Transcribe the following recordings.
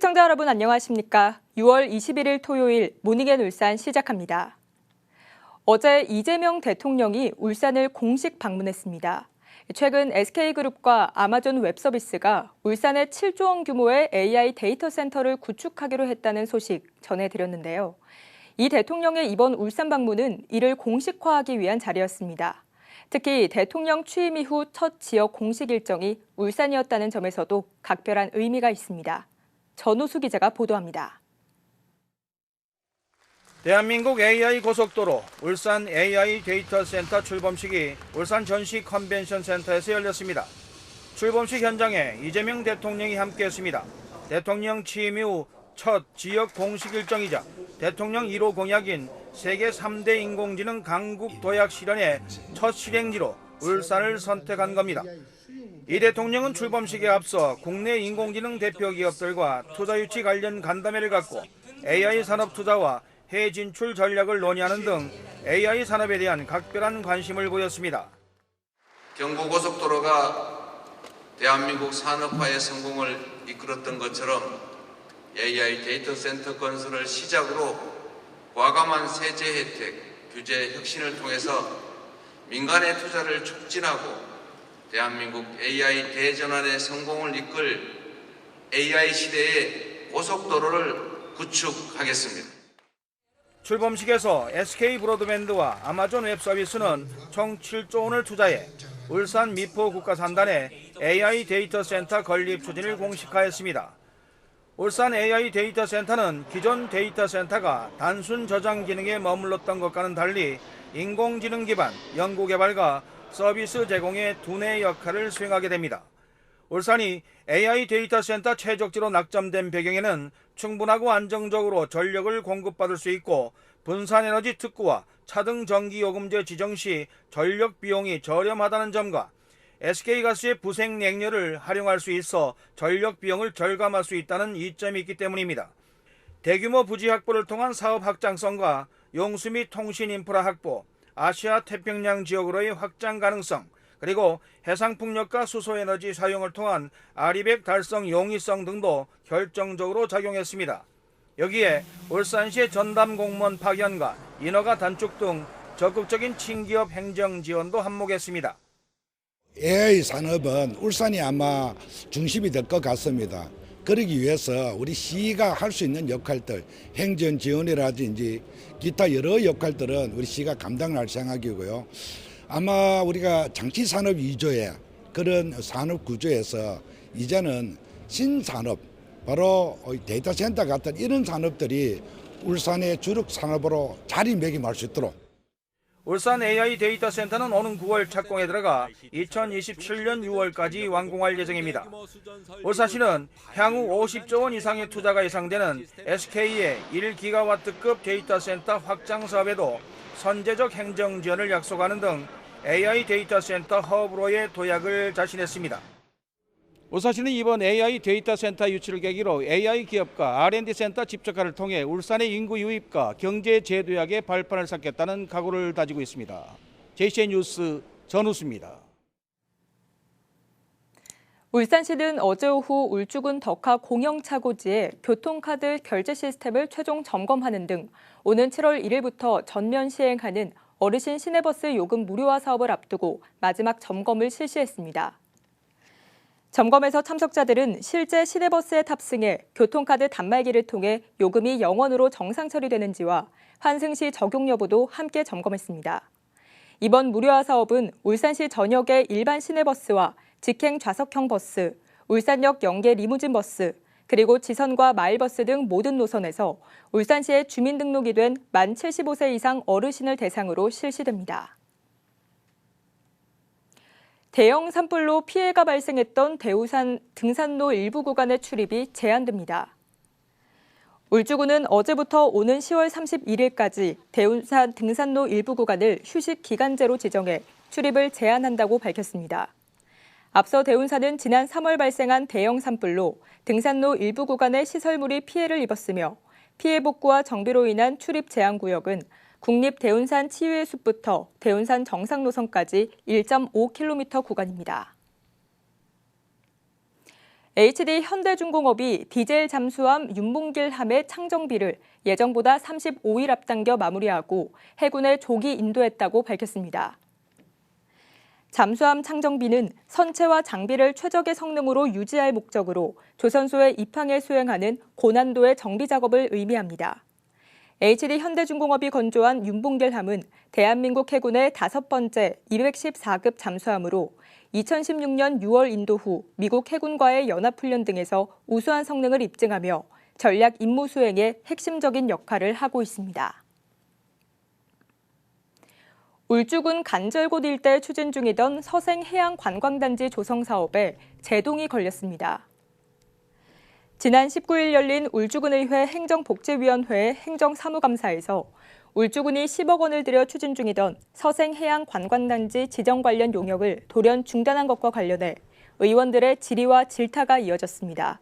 시청자 여러분 안녕하십니까? 6월 21일 토요일 모닝앤 울산 시작합니다. 어제 이재명 대통령이 울산을 공식 방문했습니다. 최근 SK그룹과 아마존 웹서비스가 울산에 7조 원 규모의 AI 데이터 센터를 구축하기로 했다는 소식 전해드렸는데요. 이 대통령의 이번 울산 방문은 이를 공식화하기 위한 자리였습니다. 특히 대통령 취임 이후 첫 지역 공식 일정이 울산이었다는 점에서도 각별한 의미가 있습니다. 전우수 기자가 보도합니다. 대한민국 AI 고속도로 울산 AI 데이터 센터 출범식이 울산 전시 컨벤션 센터에서 열렸습니다. 출범식 현장에 이재명 대통령이 함께했습니다. 대통령 취임 이후 첫 지역 공식 일정이자 대통령 1호 공약인 세계 3대 인공지능 강국 도약 실현의 첫 실행지로 울산을 선택한 겁니다. 이 대통령은 출범식에 앞서 국내 인공지능 대표 기업들과 투자 유치 관련 간담회를 갖고 AI 산업 투자와 해외 진출 전략을 논의하는 등 AI 산업에 대한 각별한 관심을 보였습니다. 경부고속도로가 대한민국 산업화의 성공을 이끌었던 것처럼 AI 데이터 센터 건설을 시작으로 과감한 세제 혜택, 규제 혁신을 통해서 민간의 투자를 촉진하고 대한민국 AI 대전환의 성공을 이끌 AI 시대의 고속도로를 구축하겠습니다. 출범식에서 SK 브로드밴드와 아마존 웹서비스는 총 7조 원을 투자해 울산 미포 국가산단에 AI 데이터 센터 건립 추진을 공식화했습니다. 울산 AI 데이터 센터는 기존 데이터 센터가 단순 저장 기능에 머물렀던 것과는 달리 인공지능 기반 연구개발과 서비스 제공의 두뇌 역할을 수행하게 됩니다. 울산이 AI 데이터 센터 최적지로 낙점된 배경에는 충분하고 안정적으로 전력을 공급받을 수 있고 분산에너지 특구와 차등 전기요금제 지정 시 전력 비용이 저렴하다는 점과 SK가스의 부생 냉료를 활용할 수 있어 전력 비용을 절감할 수 있다는 이점이 있기 때문입니다. 대규모 부지 확보를 통한 사업 확장성과 용수 및 통신 인프라 확보, 아시아 태평양 지역으로의 확장 가능성, 그리고 해상풍력과 수소에너지 사용을 통한 아리백 달성 용이성 등도 결정적으로 작용했습니다. 여기에 울산시의 전담 공무원 파견과 인허가 단축 등 적극적인 친기업 행정 지원도 한몫했습니다. AI 산업은 울산이 아마 중심이 될 것 같습니다. 그러기 위해서 우리 시가 할 수 있는 역할들, 행정 지원이라든지 기타 여러 역할들은 우리 시가 감당할 생각이고요. 아마 우리가 장치 산업 위주의 그런 산업 구조에서 이제는 신산업, 바로 데이터 센터 같은 이런 산업들이 울산의 주력 산업으로 자리매김할 수 있도록. 울산 AI 데이터 센터는 오는 9월 착공에 들어가 2027년 6월까지 완공할 예정입니다. 울산시는 향후 50조 원 이상의 투자가 예상되는 SK의 1기가와트급 데이터 센터 확장 사업에도 선제적 행정 지원을 약속하는 등 AI 데이터 센터 허브로의 도약을 자신했습니다. 울산시는 이번 AI 데이터 센터 유치를 계기로 AI 기업과 R&D 센터 집적화를 통해 울산의 인구 유입과 경제 재도약의 발판을 쌓겠다는 각오를 다지고 있습니다. JCN 뉴스 전우수입니다. 울산시는 어제 오후 울주군 덕화 공영차고지에 교통카드 결제 시스템을 최종 점검하는 등 오는 7월 1일부터 전면 시행하는 어르신 시내버스 요금 무료화 사업을 앞두고 마지막 점검을 실시했습니다. 점검에서 참석자들은 실제 시내버스에 탑승해 교통카드 단말기를 통해 요금이 0원으로 정상 처리되는지와 환승 시 적용 여부도 함께 점검했습니다. 이번 무료화 사업은 울산시 전역의 일반 시내버스와 직행 좌석형 버스, 울산역 연계 리무진 버스, 그리고 지선과 마을버스 등 모든 노선에서 울산시에 주민등록이 된 만 75세 이상 어르신을 대상으로 실시됩니다. 대형 산불로 피해가 발생했던 대우산 등산로 일부 구간의 출입이 제한됩니다. 울주군은 어제부터 오는 10월 31일까지 대우산 등산로 일부 구간을 휴식 기간제로 지정해 출입을 제한한다고 밝혔습니다. 앞서 대운산은 지난 3월 발생한 대형 산불로 등산로 일부 구간의 시설물이 피해를 입었으며 피해 복구와 정비로 인한 출입 제한 구역은 국립대운산 치유의 숲부터 대운산 정상 노선까지 1.5km 구간입니다. HD 현대중공업이 디젤 잠수함 윤봉길함의 창정비를 예정보다 35일 앞당겨 마무리하고 해군에 조기 인도했다고 밝혔습니다. 잠수함 창정비는 선체와 장비를 최적의 성능으로 유지할 목적으로 조선소의 입항에 수행하는 고난도의 정비 작업을 의미합니다. HD 현대중공업이 건조한 윤봉길함은 대한민국 해군의 5번째 214급 잠수함으로 2016년 6월 인도 후 미국 해군과의 연합훈련 등에서 우수한 성능을 입증하며 전략 임무 수행에 핵심적인 역할을 하고 있습니다. 울주군 간절곶 일대 추진 중이던 서생해양관광단지 조성 사업에 제동이 걸렸습니다. 지난 19일 열린 울주군의회 행정복지위원회 행정사무감사에서 울주군이 10억 원을 들여 추진 중이던 서생해양관광단지 지정 관련 용역을 돌연 중단한 것과 관련해 의원들의 질의와 질타가 이어졌습니다.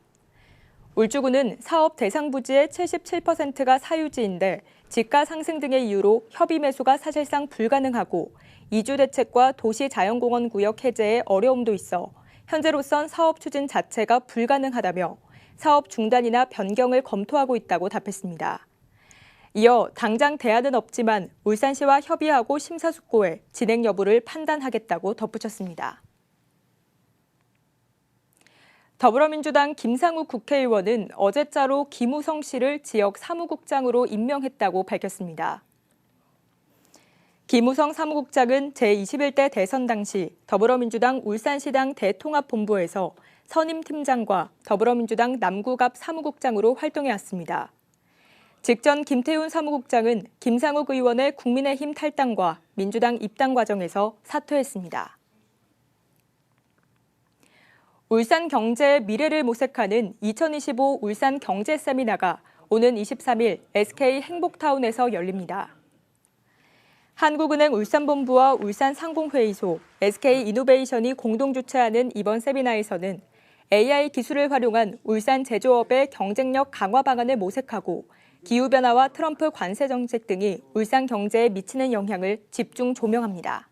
울주군은 사업 대상 부지의 77%가 사유지인데 지가 상승 등의 이유로 협의 매수가 사실상 불가능하고 이주 대책과 도시자연공원 구역 해제에 어려움도 있어 현재로선 사업 추진 자체가 불가능하다며 사업 중단이나 변경을 검토하고 있다고 답했습니다. 이어 당장 대안은 없지만 울산시와 협의하고 심사숙고해 진행 여부를 판단하겠다고 덧붙였습니다. 더불어민주당 김상욱 국회의원은 어제자로 김우성 씨를 지역 사무국장으로 임명했다고 밝혔습니다. 김우성 사무국장은 제21대 대선 당시 더불어민주당 울산시당 대통합본부에서 선임 팀장과 더불어민주당 남구갑 사무국장으로 활동해왔습니다. 직전 김태훈 사무국장은 김상욱 의원의 국민의힘 탈당과 민주당 입당 과정에서 사퇴했습니다. 울산 경제의 미래를 모색하는 2025 울산 경제 세미나가 오는 23일 SK 행복타운에서 열립니다. 한국은행 울산본부와 울산상공회의소, SK이노베이션이 공동 주최하는 이번 세미나에서는 AI 기술을 활용한 울산 제조업의 경쟁력 강화 방안을 모색하고 기후변화와 트럼프 관세 정책 등이 울산 경제에 미치는 영향을 집중 조명합니다.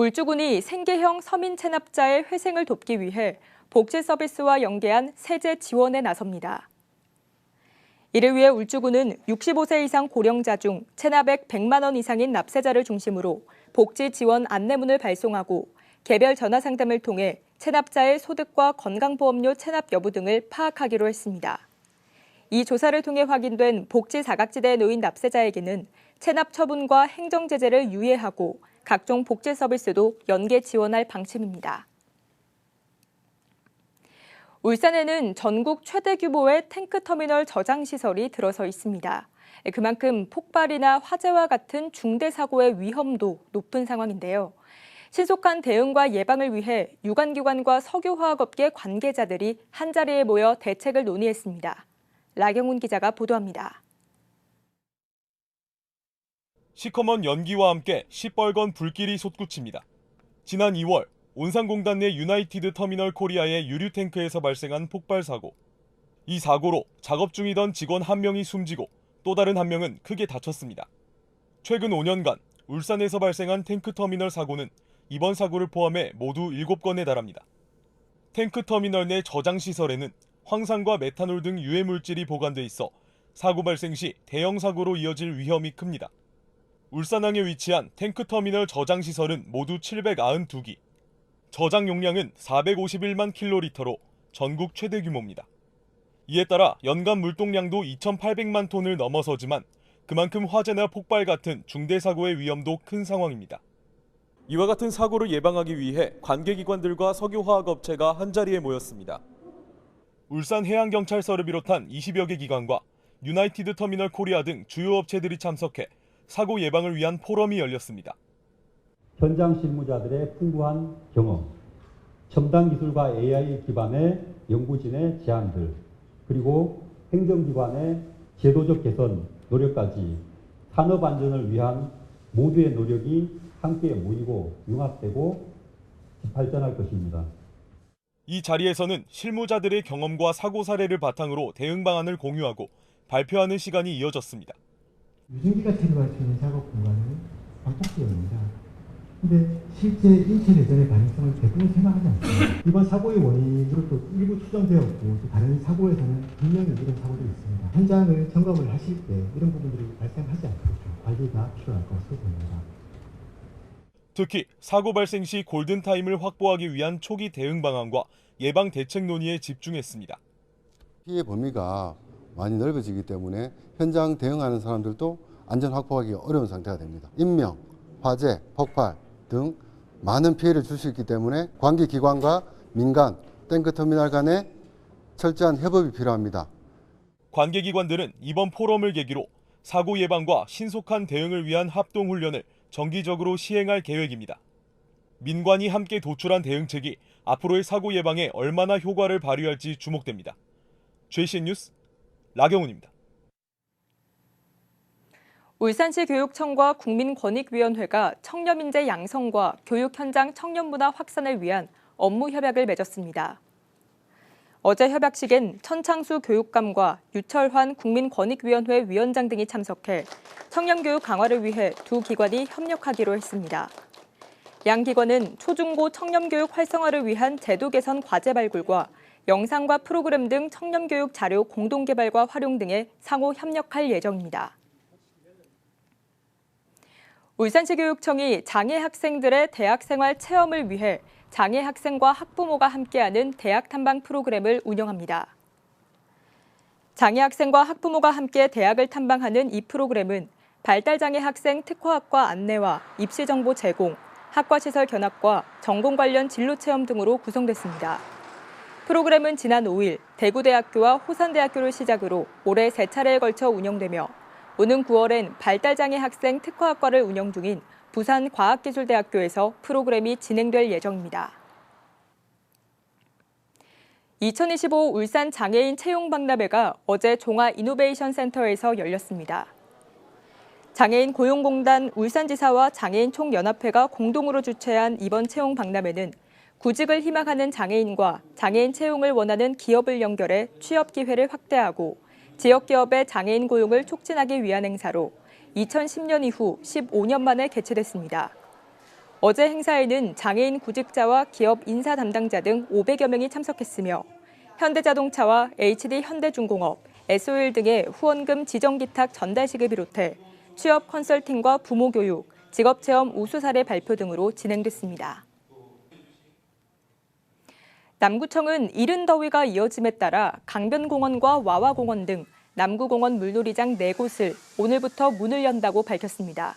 울주군이 생계형 서민 체납자의 회생을 돕기 위해 복지 서비스와 연계한 세제 지원에 나섭니다. 이를 위해 울주군은 65세 이상 고령자 중 체납액 100만 원 이상인 납세자를 중심으로 복지 지원 안내문을 발송하고 개별 전화 상담을 통해 체납자의 소득과 건강보험료 체납 여부 등을 파악하기로 했습니다. 이 조사를 통해 확인된 복지 사각지대에 놓인 납세자에게는 체납 처분과 행정 제재를 유예하고 각종 복지 서비스도 연계 지원할 방침입니다. 울산에는 전국 최대 규모의 탱크터미널 저장시설이 들어서 있습니다. 그만큼 폭발이나 화재와 같은 중대 사고의 위험도 높은 상황인데요. 신속한 대응과 예방을 위해 유관기관과 석유화학업계 관계자들이 한자리에 모여 대책을 논의했습니다. 라경훈 기자가 보도합니다. 시커먼 연기와 함께 시뻘건 불길이 솟구칩니다. 지난 2월 온산공단 내 유나이티드 터미널 코리아의 유류 탱크에서 발생한 폭발 사고. 이 사고로 작업 중이던 직원 1명이 숨지고 또 다른 1명은 크게 다쳤습니다. 최근 5년간 울산에서 발생한 탱크 터미널 사고는 이번 사고를 포함해 모두 7건에 달합니다. 탱크 터미널 내 저장시설에는 황산과 메탄올 등 유해 물질이 보관돼 있어 사고 발생 시 대형 사고로 이어질 위험이 큽니다. 울산항에 위치한 탱크터미널 저장시설은 모두 792기. 저장 용량은 451만 킬로리터로 전국 최대 규모입니다. 이에 따라 연간 물동량도 2,800만 톤을 넘어서지만 그만큼 화재나 폭발 같은 중대 사고의 위험도 큰 상황입니다. 이와 같은 사고를 예방하기 위해 관계기관들과 석유화학업체가 한자리에 모였습니다. 울산해양경찰서를 비롯한 20여 개 기관과 유나이티드 터미널 코리아 등 주요 업체들이 참석해 사고 예방을 위한 포럼이 열렸습니다. 현장 실무자들의 풍부한 경험, 첨단 기술과 AI 기반의 연구진의 제안들, 그리고 행정기관의 제도적 개선 노력까지 산업 안전을 위한 모두의 노력이 함께 모이고 융합되고 발전할 것입니다. 이 자리에서는 실무자들의 경험과 사고 사례를 바탕으로 대응 방안을 공유하고 발표하는 시간이 이어졌습니다. 유증기가 들어갈 수 있는 작업 공간은 반복되어입니다. 근데 실제 인체 내전의 가능성을 대부분 생각하지 않습니다. 이번 사고의 원인으로 또 일부 추정되었고 또 다른 사고에서는 분명히 이런 사고들이 있습니다. 현장을 점검을 하실 때 이런 부분들이 발생하지 않도록 좀 관리가 필요할 것으로 보입니다. 특히 사고 발생 시 골든타임을 확보하기 위한 초기 대응 방안과 예방 대책 논의에 집중했습니다. 피해 범위가 많이 넓어지기 때문에 현장 대응하는 사람들도 안전 확보하기 어려운 상태가 됩니다. 인명, 화재, 폭발 등 많은 피해를 줄 수 있기 때문에 관계기관과 민간, 탱크터미널 간의 철저한 협업이 필요합니다. 관계기관들은 이번 포럼을 계기로 사고 예방과 신속한 대응을 위한 합동훈련을 정기적으로 시행할 계획입니다. 민관이 함께 도출한 대응책이 앞으로의 사고 예방에 얼마나 효과를 발휘할지 주목됩니다. JCN 뉴스 라경훈입니다. 울산시 교육청과 국민권익위원회가 청렴인재 양성과 교육 현장 청년문화 확산을 위한 업무 협약을 맺었습니다. 어제 협약식엔 천창수 교육감과 유철환 국민권익위원회 위원장 등이 참석해 청년교육 강화를 위해 두 기관이 협력하기로 했습니다. 양 기관은 초중고 청년교육 활성화를 위한 제도 개선 과제 발굴과 영상과 프로그램 등 청년교육 자료 공동개발과 활용 등에 상호 협력할 예정입니다. 울산시 교육청이 장애 학생들의 대학생활 체험을 위해 장애 학생과 학부모가 함께하는 대학 탐방 프로그램을 운영합니다. 장애 학생과 학부모가 함께 대학을 탐방하는 이 프로그램은 발달장애 학생 특화학과 안내와 입시 정보 제공, 학과시설 견학과 전공 관련 진로 체험 등으로 구성됐습니다. 프로그램은 지난 5일 대구대학교와 호산대학교를 시작으로 올해 3차례에 걸쳐 운영되며 오는 9월엔 발달장애 학생 특화학과를 운영 중인 부산과학기술대학교에서 프로그램이 진행될 예정입니다. 2025 울산 장애인 채용박람회가 어제 종화 이노베이션 센터에서 열렸습니다. 장애인 고용공단 울산지사와 장애인 총연합회가 공동으로 주최한 이번 채용박람회는 구직을 희망하는 장애인과 장애인 채용을 원하는 기업을 연결해 취업 기회를 확대하고 지역 기업의 장애인 고용을 촉진하기 위한 행사로 2010년 이후 15년 만에 개최됐습니다. 어제 행사에는 장애인 구직자와 기업 인사 담당자 등 500여 명이 참석했으며 현대자동차와 HD현대중공업, SO일 등의 후원금 지정기탁 전달식을 비롯해 취업 컨설팅과 부모 교육, 직업체험 우수 사례 발표 등으로 진행됐습니다. 남구청은 이른 더위가 이어짐에 따라 강변공원과 와와공원 등 남구공원 물놀이장 4곳을 오늘부터 문을 연다고 밝혔습니다.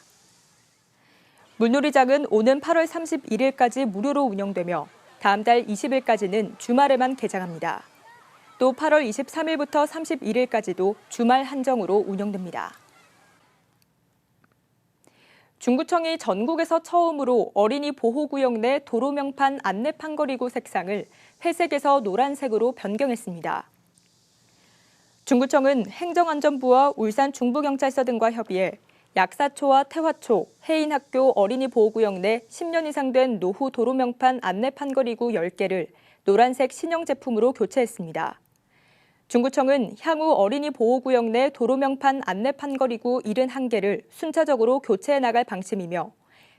물놀이장은 오는 8월 31일까지 무료로 운영되며 다음 달 20일까지는 주말에만 개장합니다. 또 8월 23일부터 31일까지도 주말 한정으로 운영됩니다. 중구청이 전국에서 처음으로 어린이 보호구역 내 도로명판 안내 판거리구 색상을 회색에서 노란색으로 변경했습니다. 중구청은 행정안전부와 울산 중부경찰서 등과 협의해 약사초와 태화초, 해인학교 어린이 보호구역 내 10년 이상 된 노후 도로명판 안내 판거리구 10개를 노란색 신형 제품으로 교체했습니다. 중구청은 향후 어린이 보호구역 내 도로명판 안내 판거리구 71개를 순차적으로 교체해 나갈 방침이며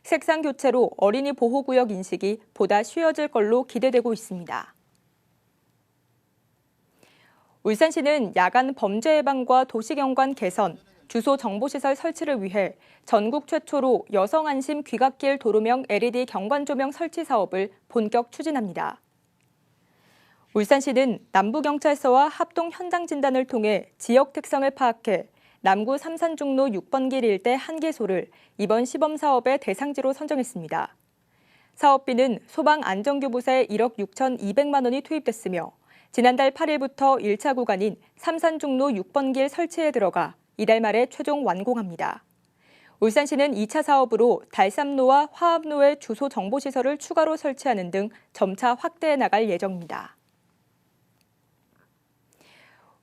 색상 교체로 어린이 보호구역 인식이 보다 쉬워질 걸로 기대되고 있습니다. 울산시는 야간 범죄 예방과 도시경관 개선, 주소 정보시설 설치를 위해 전국 최초로 여성 안심 귀갓길 도로명 LED 경관 조명 설치 사업을 본격 추진합니다. 울산시는 남부경찰서와 합동 현장 진단을 통해 지역 특성을 파악해 남구 삼산중로 6번 길 일대 1개소를 이번 시범 사업의 대상지로 선정했습니다. 사업비는 소방안전교부사에 1억 6,200만 원이 투입됐으며 지난달 8일부터 1차 구간인 삼산중로 6번 길 설치에 들어가 이달 말에 최종 완공합니다. 울산시는 2차 사업으로 달삼로와 화합로의 주소 정보시설을 추가로 설치하는 등 점차 확대해 나갈 예정입니다.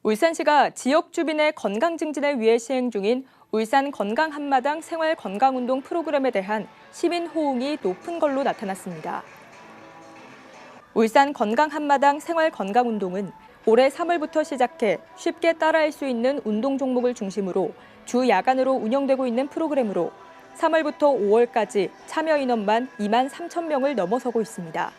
울산시가 지역 주민의 건강 증진을 위해 시행 중인 울산 건강 한마당 생활 건강운동 프로그램에 대한 시민 호응이 높은 걸로 나타났습니다. 울산 건강 한마당 생활 건강운동은 올해 3월부터 시작해 쉽게 따라할 수 있는 운동 종목을 중심으로 주 야간으로 운영되고 있는 프로그램으로 3월부터 5월까지 참여 인원만 2만 3천 명을 넘어서고 있습니다.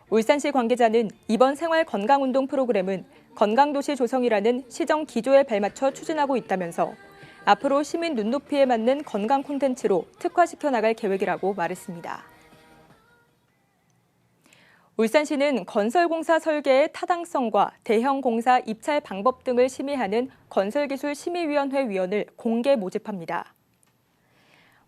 울산시 관계자는 이번 생활건강운동 프로그램은 건강도시 조성이라는 시정 기조에 발맞춰 추진하고 있다면서 앞으로 시민 눈높이에 맞는 건강 콘텐츠로 특화시켜 나갈 계획이라고 말했습니다. 울산시는 건설공사 설계의 타당성과 대형 공사 입찰 방법 등을 심의하는 건설기술심의위원회 위원을 공개 모집합니다.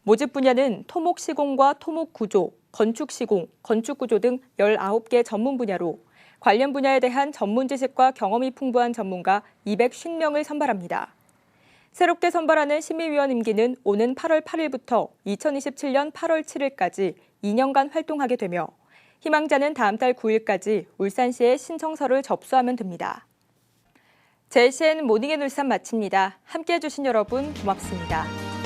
모집 분야는 토목시공과 토목구조, 건축시공, 건축구조 등 19개 전문 분야로 관련 분야에 대한 전문 지식과 경험이 풍부한 전문가 250명을 선발합니다. 새롭게 선발하는 심의위원 임기는 오는 8월 8일부터 2027년 8월 7일까지 2년간 활동하게 되며 희망자는 다음 달 9일까지 울산시에 신청서를 접수하면 됩니다. JCN 모닝앤 울산 마칩니다. 함께해 주신 여러분 고맙습니다.